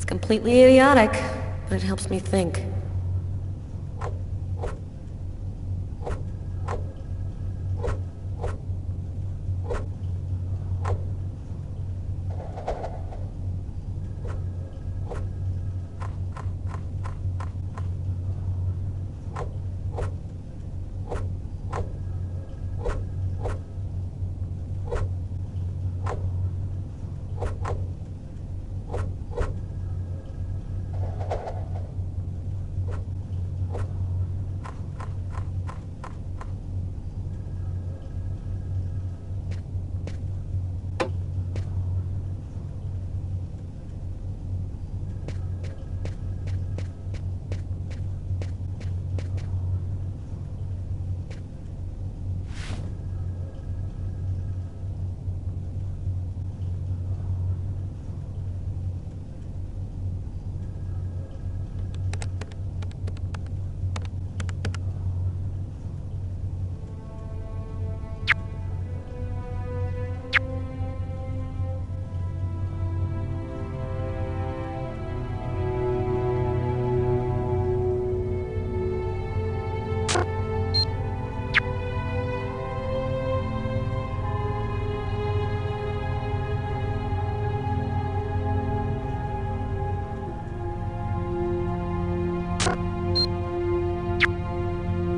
It's completely idiotic, but it helps me think.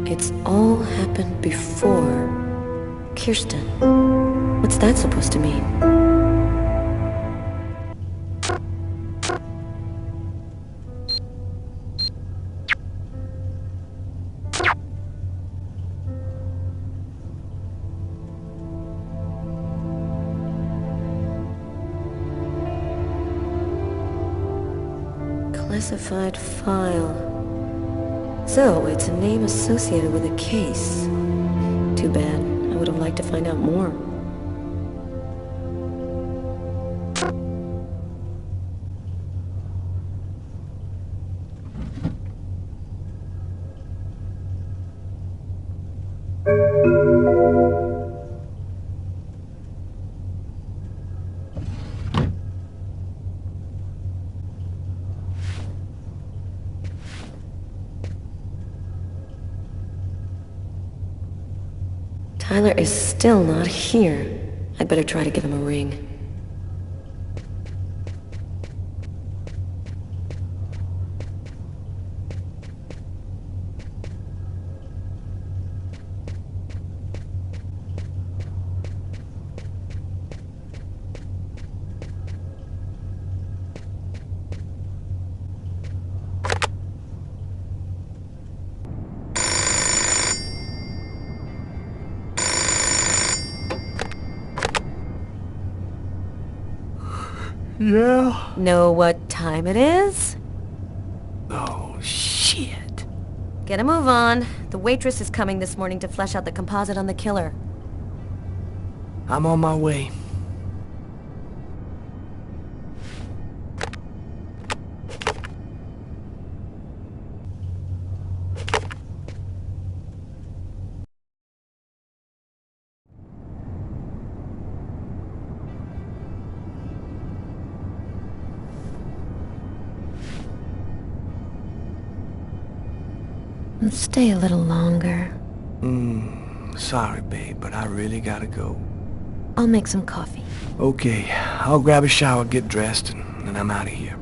It's all happened before. Kirsten. What's that supposed to mean? Classified file. So, it's a name associated with a case. Too bad. I would have liked to find out more. Tyler is still not here. I'd better try to give him a ring. Yeah? Know what time it is? Oh, shit. Get a move on. The waitress is coming this morning to flesh out the composite on the killer. I'm on my way. Stay a little longer. Sorry, babe, but I really gotta go. I'll make some coffee. Okay, I'll grab a shower, get dressed, and then I'm out of here.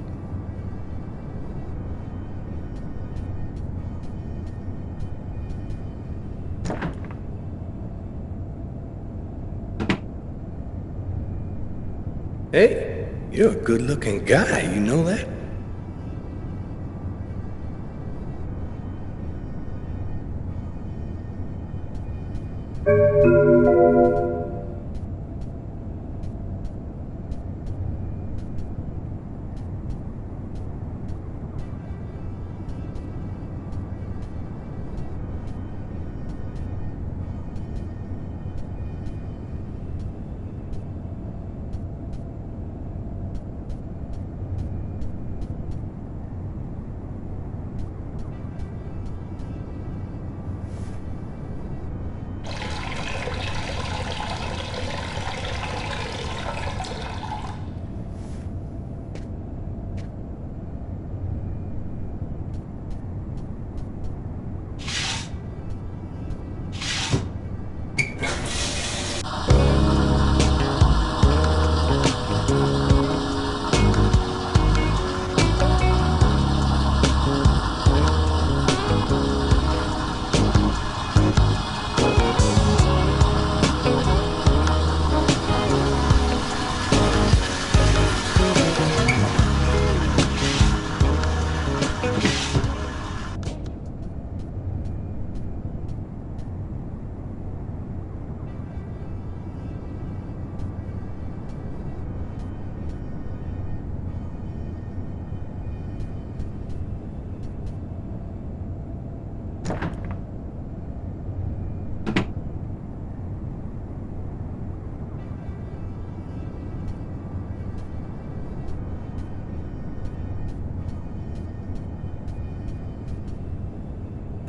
Hey, you're a good-looking guy, you know that?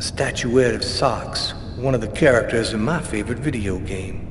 statuette of Socks, one of the characters in my favorite video game.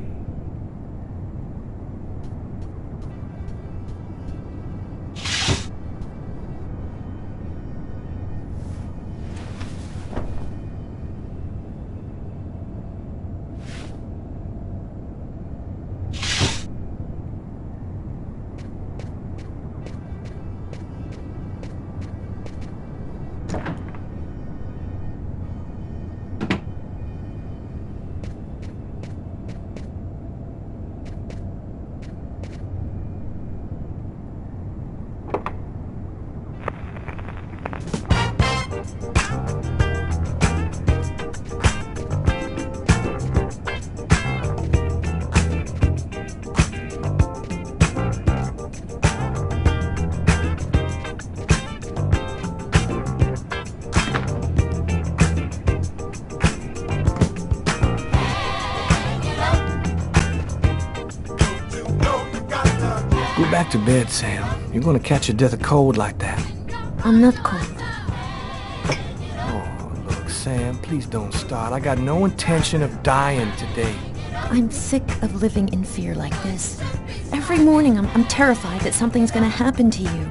Go back to bed, Sam. You're gonna catch your death of cold like that. I'm not cold. Oh, look, Sam, please don't start. I got no intention of dying today. I'm sick of living in fear like this. Every morning I'm terrified that something's gonna happen to you.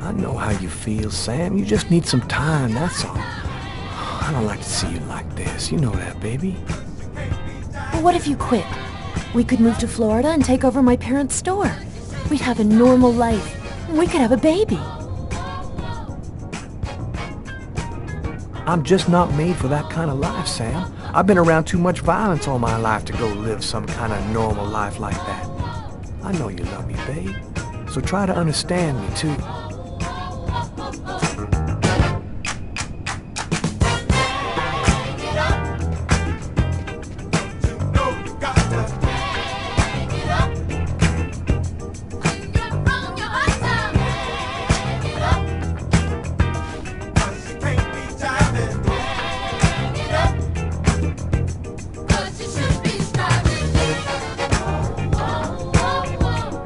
I know how you feel, Sam. You just need some time, that's all. I don't like to see you like this. You know that, baby. Well, what if you quit? We could move to Florida and take over my parents' store. We'd have a normal life. We could have a baby. I'm just not made for that kind of life, Sam. I've been around too much violence all my life to go live some kind of normal life like that. I know you love me, babe. So try to understand me, too.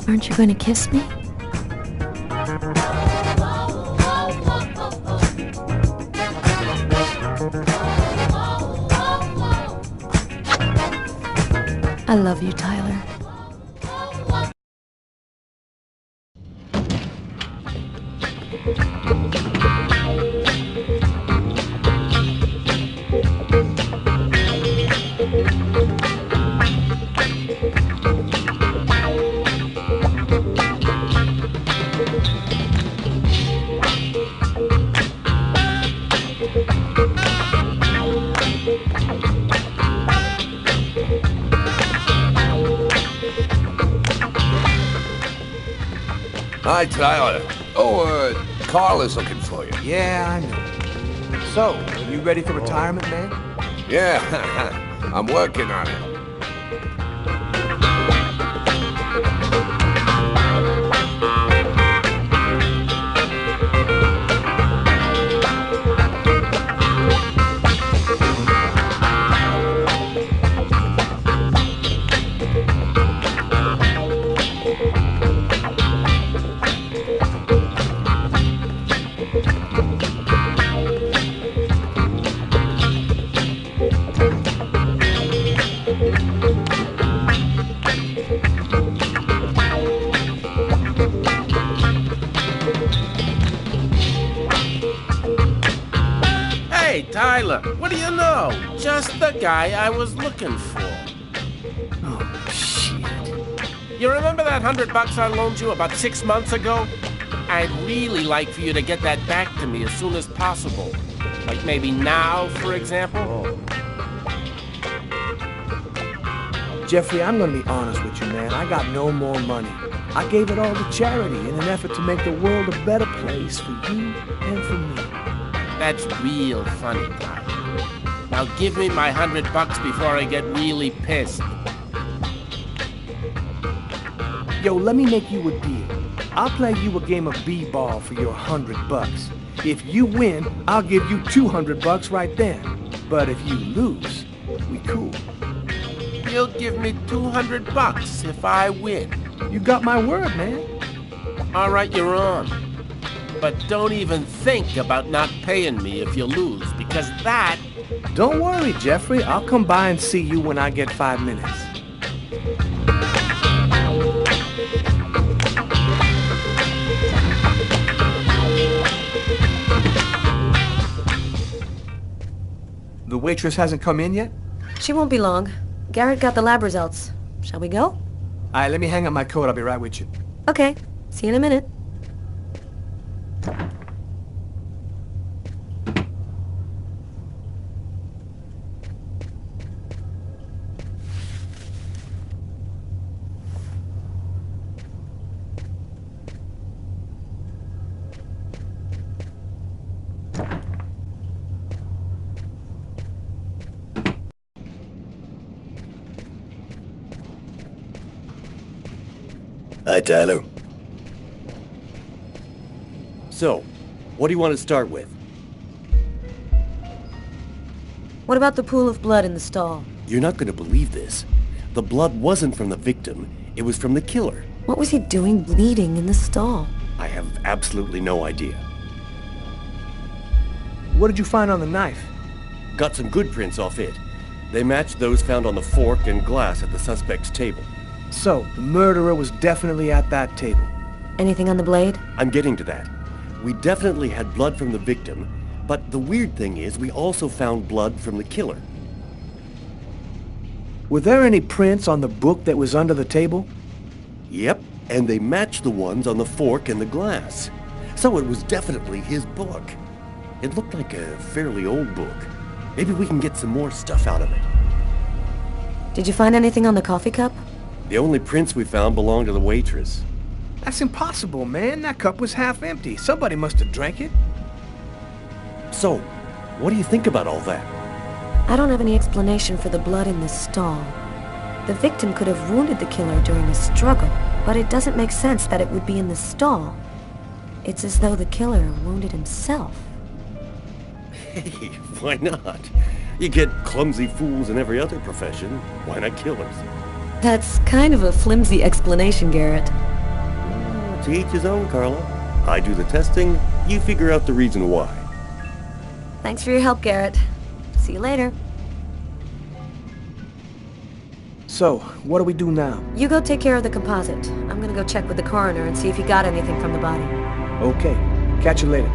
Aren't you going to kiss me? I love you, Tyler. Hi, Tyler. Oh, Carl is looking for you. Yeah, I know. So, are you ready for retirement, man? Yeah, I'm working on it. Hey, Tyler, what do you know? Just the guy I was looking for. Oh, shit. You remember that $100 I loaned you about 6 months ago? I'd really like for you to get that back to me as soon as possible. Like maybe now, for example? Jeffrey, I'm gonna be honest with you, man. I got no more money. I gave it all to charity in an effort to make the world a better place for you and for me. That's real funny, Tyler. Now give me my $100 before I get really pissed. Yo, let me make you a deal. I'll play you a game of b-ball for your $100. If you win, I'll give you $200 right then. But if you lose, we cool. You'll give me $200 if I win. You got my word, man. All right, you're on. But don't even think about not paying me if you lose, because that... Don't worry, Jeffrey. I'll come by and see you when I get 5 minutes. The waitress hasn't come in yet? She won't be long. Garrett got the lab results. Shall we go? All right, let me hang up my coat. I'll be right with you. Okay. See you in a minute. Hi, Tyler. So, what do you want to start with? What about the pool of blood in the stall? You're not going to believe this. The blood wasn't from the victim, it was from the killer. What was he doing bleeding in the stall? I have absolutely no idea. What did you find on the knife? Got some good prints off it. They matched those found on the fork and glass at the suspect's table. So, the murderer was definitely at that table. Anything on the blade? I'm getting to that. We definitely had blood from the victim, but the weird thing is we also found blood from the killer. Were there any prints on the book that was under the table? Yep, and they matched the ones on the fork and the glass. So it was definitely his book. It looked like a fairly old book. Maybe we can get some more stuff out of it. Did you find anything on the coffee cup? The only prints we found belonged to the waitress. That's impossible, man. That cup was half empty. Somebody must have drank it. So, what do you think about all that? I don't have any explanation for the blood in the stall. The victim could have wounded the killer during a struggle, but it doesn't make sense that it would be in the stall. It's as though the killer wounded himself. Hey, why not? You get clumsy fools in every other profession. Why not killers? That's kind of a flimsy explanation, Garrett. To each his own, Carla. I do the testing, you figure out the reason why. Thanks for your help, Garrett. See you later. So, what do we do now? You go take care of the composite. I'm gonna go check with the coroner and see if he got anything from the body. Okay. Catch you later.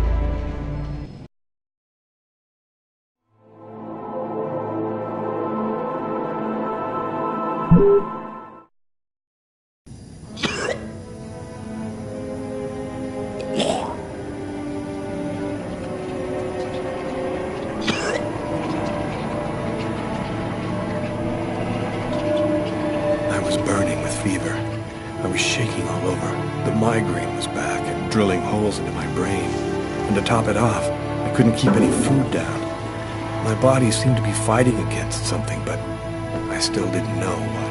I was burning with fever. I was shaking all over. The migraine was back and drilling holes into my brain. And to top it off, I couldn't keep any food down. My body seemed to be fighting against something, but I still didn't know what.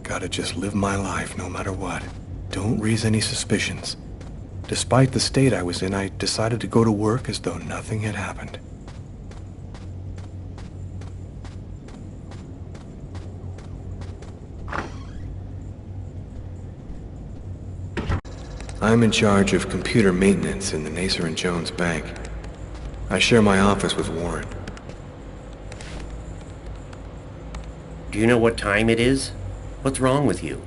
Gotta just live my life no matter what. Don't raise any suspicions. Despite the state I was in, I decided to go to work as though nothing had happened. I'm in charge of computer maintenance in the Nacer & Jones Bank. I share my office with Warren. Do you know what time it is? What's wrong with you?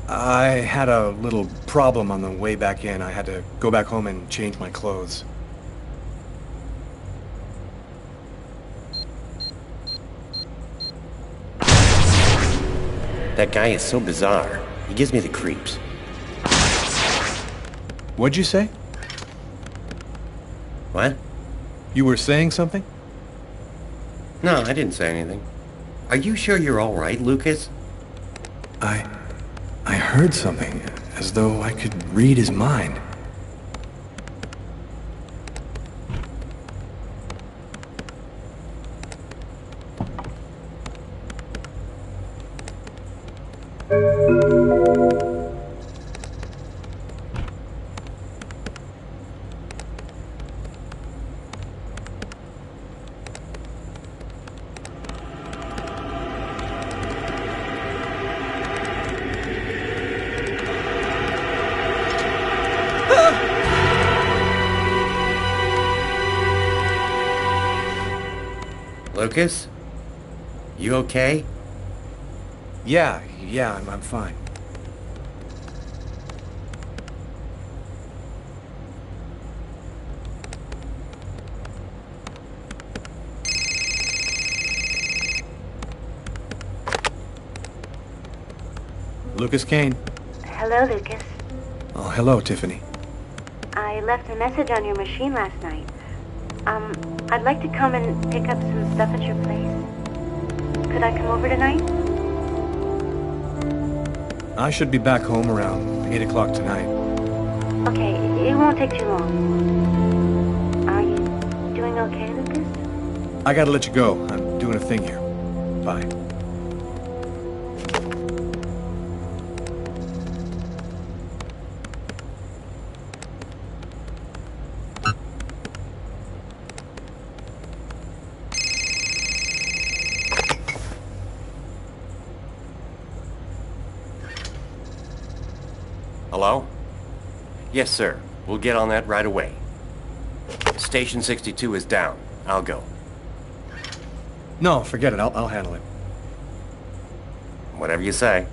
I had a little problem on the way back in. I had to go back home and change my clothes. That guy is so bizarre. He gives me the creeps. What'd you say? What? You were saying something? No, I didn't say anything. Are you sure you're all right, Lucas? I heard something, as though I could read his mind. Lucas? You okay? Yeah, I'm fine. Lucas Kane. Hello, Lucas. Oh, hello, Tiffany. I left a message on your machine last night. I'd like to come and pick up some stuff at your place. Could I come over tonight? I should be back home around 8 o'clock tonight. Okay, it won't take too long. Are you doing okay, Lucas? I gotta let you go. I'm doing a thing here. Bye. Hello? Yes, sir. We'll get on that right away. Station 62 is down. I'll go. No, forget it. I'll handle it. Whatever you say.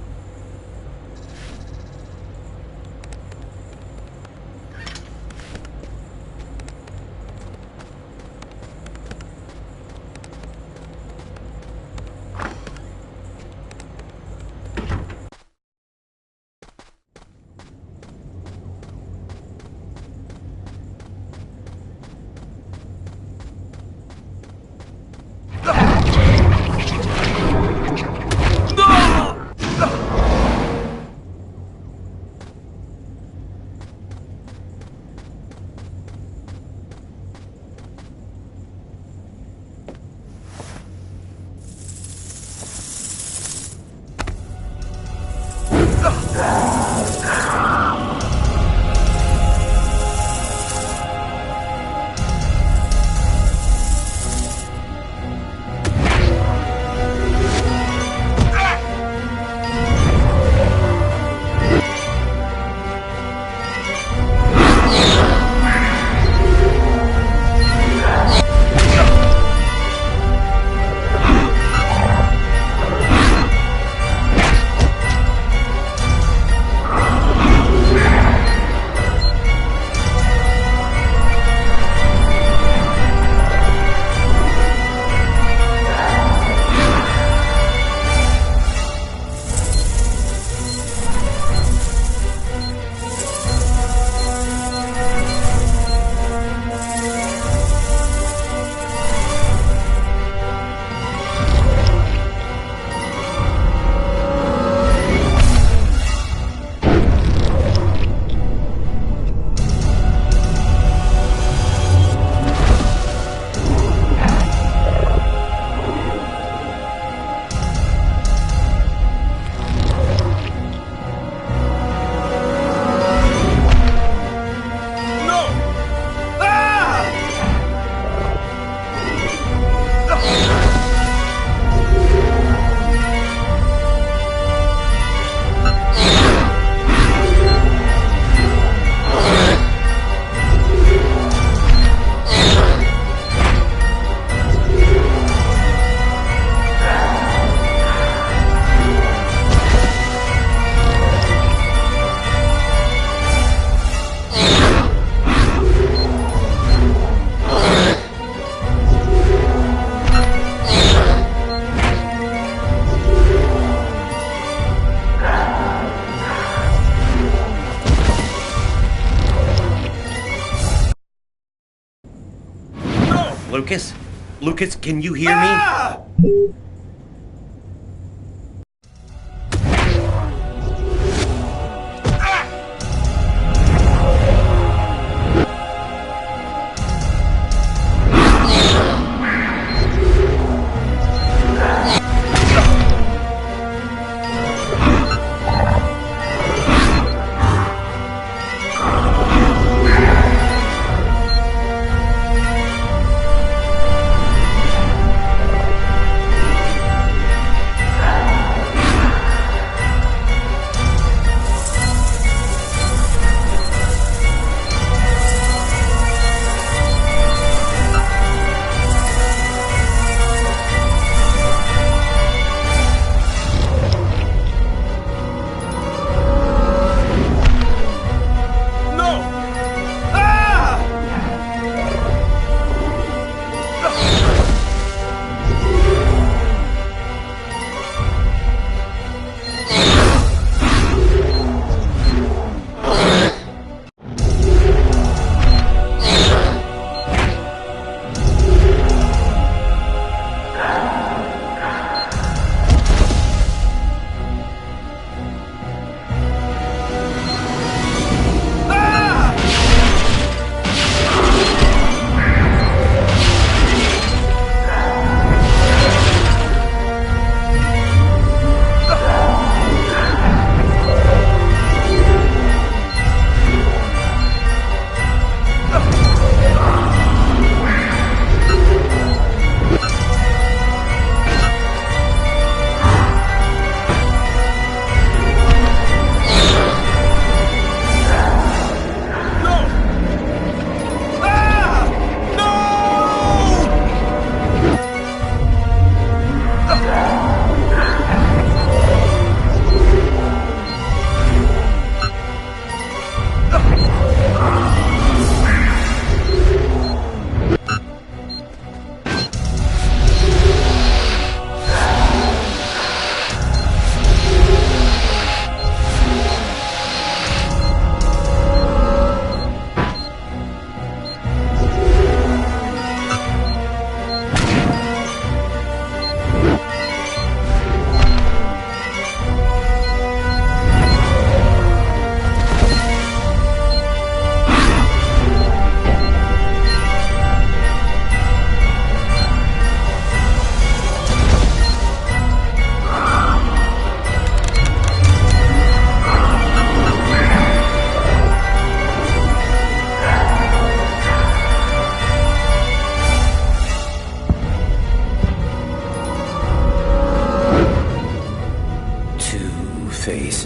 Lucas? Lucas, can you hear me?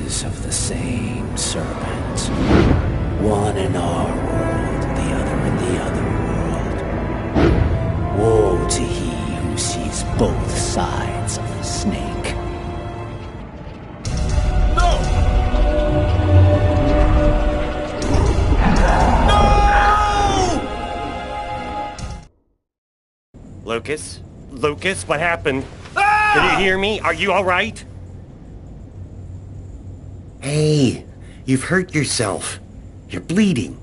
branches of the same serpent. One in our world, the other in the other world. Woe to he who sees both sides of the snake. No! Lucas? Lucas, what happened? Can you hear me? Are you alright? Hey, you've hurt yourself. You're bleeding.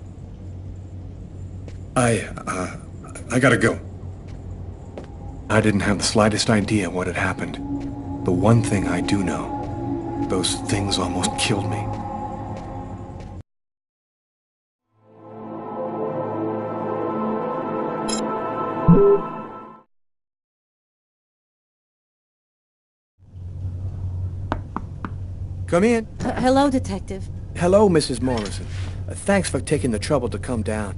I gotta go. I didn't have the slightest idea what had happened. The one thing I do know, those things almost killed me. Come in. Hello, Detective. Hello, Mrs. Morrison. Thanks for taking the trouble to come down.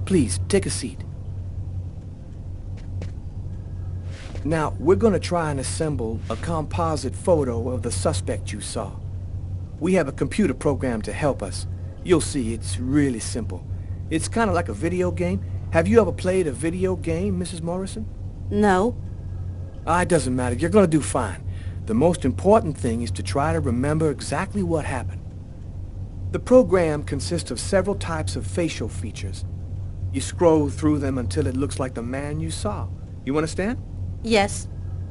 Please, take a seat. Now, we're gonna try and assemble a composite photo of the suspect you saw. We have a computer program to help us. You'll see, it's really simple. It's kind of like a video game. Have you ever played a video game, Mrs. Morrison? No. It doesn't matter. You're gonna do fine. The most important thing is to try to remember exactly what happened. The program consists of several types of facial features. You scroll through them until it looks like the man you saw. You understand? Yes.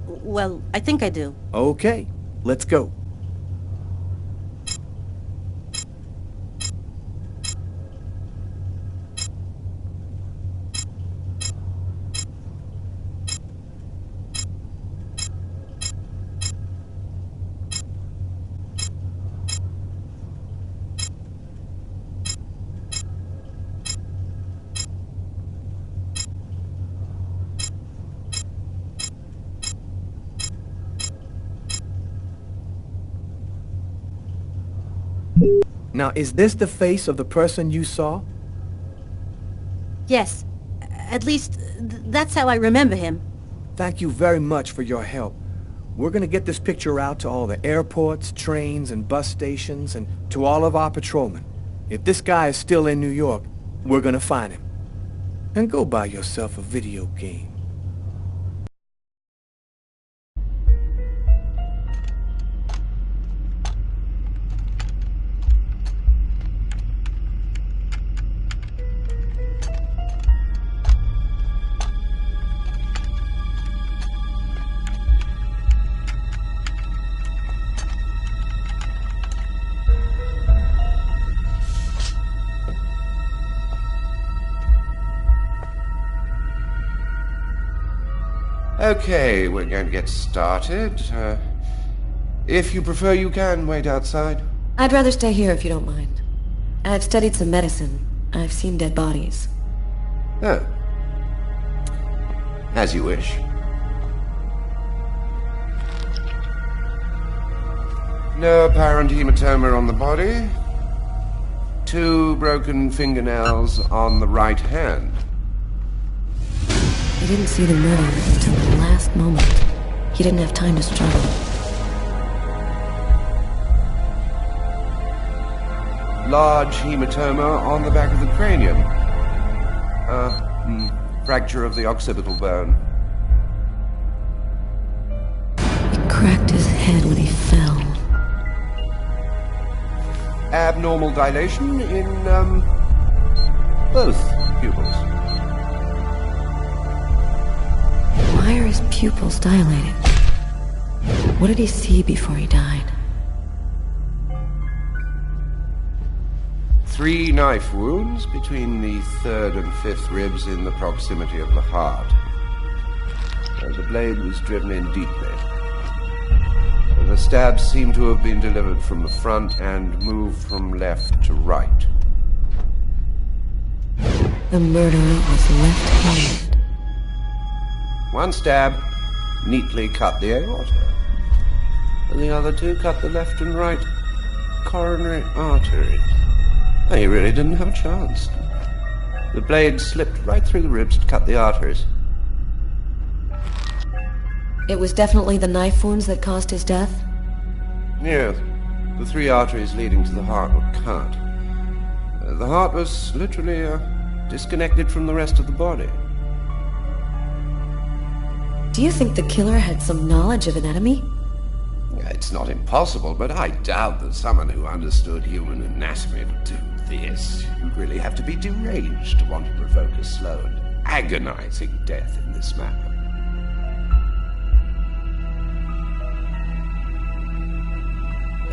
Well, I think I do. Okay, let's go. Now, is this the face of the person you saw? Yes. At least, that's how I remember him. Thank you very much for your help. We're gonna get this picture out to all the airports, trains, and bus stations, and to all of our patrolmen. If this guy is still in New York, we're gonna find him. And go buy yourself a video game. Okay, we're going to get started. If you prefer, you can wait outside. I'd rather stay here if you don't mind. I've studied some medicine. I've seen dead bodies. Oh. As you wish. No apparent hematoma on the body. 2 broken fingernails on the right hand. He didn't see the murder until the last moment. He didn't have time to struggle. Large hematoma on the back of the cranium. Fracture of the occipital bone. He cracked his head when he fell. Abnormal dilation in, both pupils. Why are his pupils dilated? What did he see before he died? 3 knife wounds between the 3rd and 5th ribs in the proximity of the heart. The blade was driven in deeply. The stabs seem to have been delivered from the front and moved from left to right. The murderer was left-handed. 1 stab neatly cut the aorta, and the other 2 cut the left and right coronary arteries. He really didn't have a chance. The blade slipped right through the ribs to cut the arteries. It was definitely the knife wounds that caused his death? Yes. The 3 arteries leading to the heart were cut. The heart was literally disconnected from the rest of the body. Do you think the killer had some knowledge of anatomy? It's not impossible, but I doubt that someone who understood human anatomy would do this. You'd really have to be deranged to want to provoke a slow and agonizing death in this manner.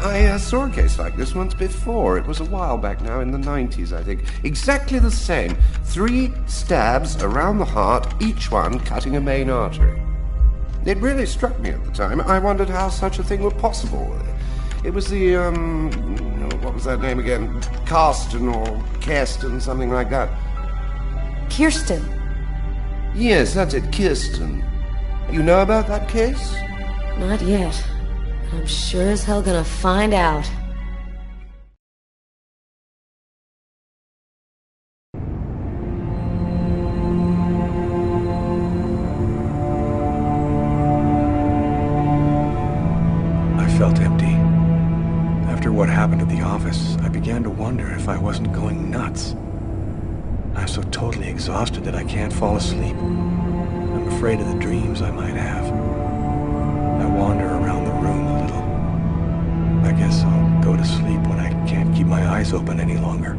I saw a case like this once before. It was a while back now, in the 90s, I think. Exactly the same. 3 stabs around the heart, each one cutting a main artery. It really struck me at the time. I wondered how such a thing were possible. It was the, what was that name again? Karsten or Kirsten, something like that. Kirsten. Yes, that's it, Kirsten. You know about that case? Not yet. I'm sure as hell gonna find out. I felt empty. After what happened at the office, I began to wonder if I wasn't going nuts. I'm so totally exhausted that I can't fall asleep. I'm afraid of the dreams I might have. I wander around the room a little. I guess I'll go to sleep when I can't keep my eyes open any longer.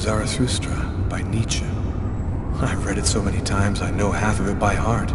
Zarathustra by Nietzsche. I've read it so many times I know half of it by heart.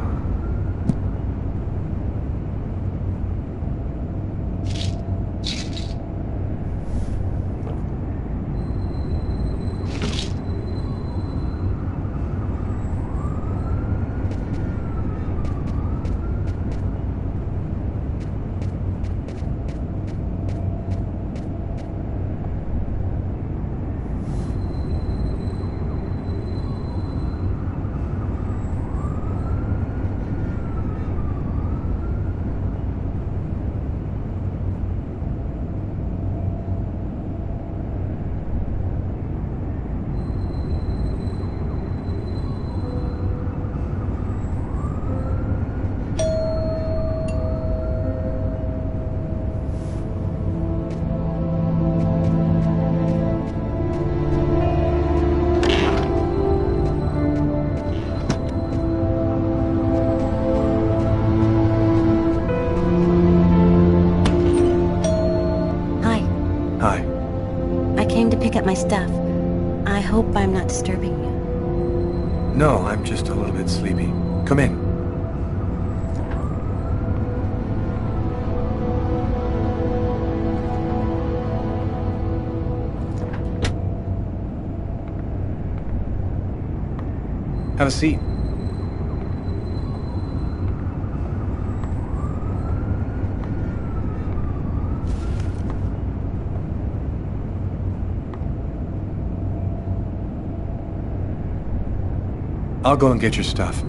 Hi. I came to pick up my stuff. I hope I'm not disturbing you. No, I'm just a little bit sleepy. Come in. Have a seat. I'll go and get your stuff.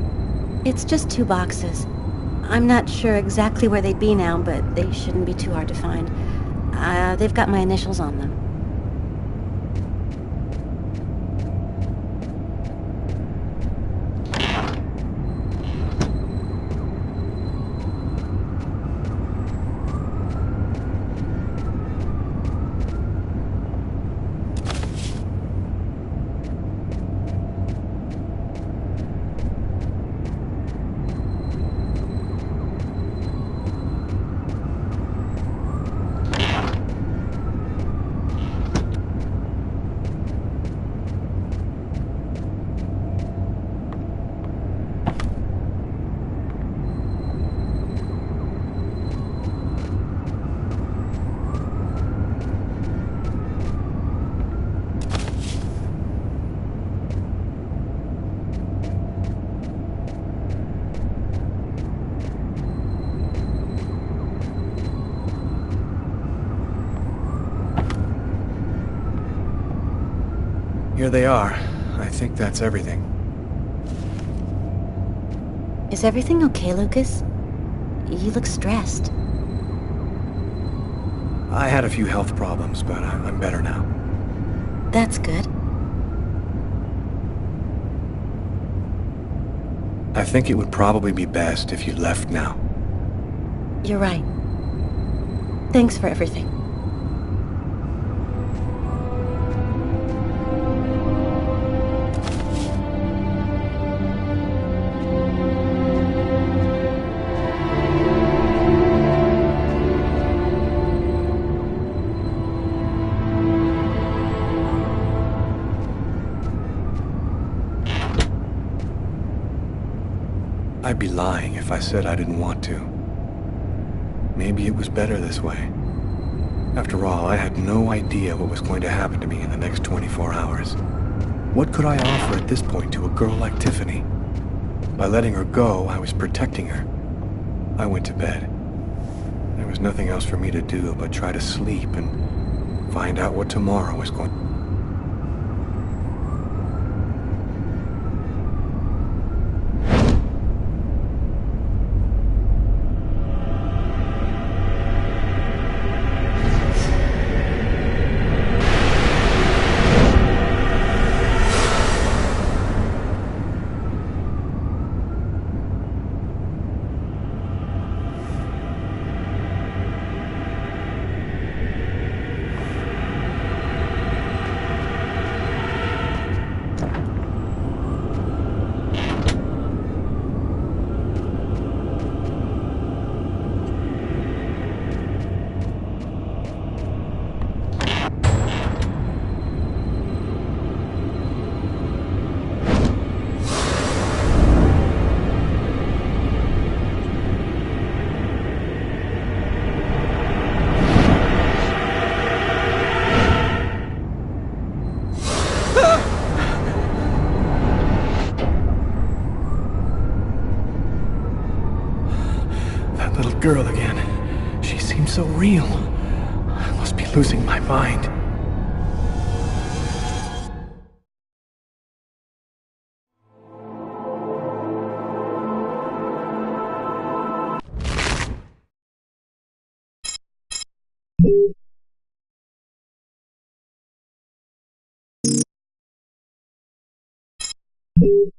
It's just 2 boxes. I'm not sure exactly where they'd be now, but they shouldn't be too hard to find. They've got my initials on them. Here they are. I think that's everything. Is everything okay, Lucas? You look stressed. I had a few health problems, but I'm better now. That's good. I think it would probably be best if you left now. You're right. Thanks for everything. I'd be lying if I said I didn't want to. Maybe it was better this way. After all, I had no idea what was going to happen to me in the next 24 hours. What could I offer at this point to a girl like Tiffany? By letting her go, I was protecting her. I went to bed. There was nothing else for me to do but try to sleep and find out what tomorrow was going to. girl again. She seems so real. I must be losing my mind. You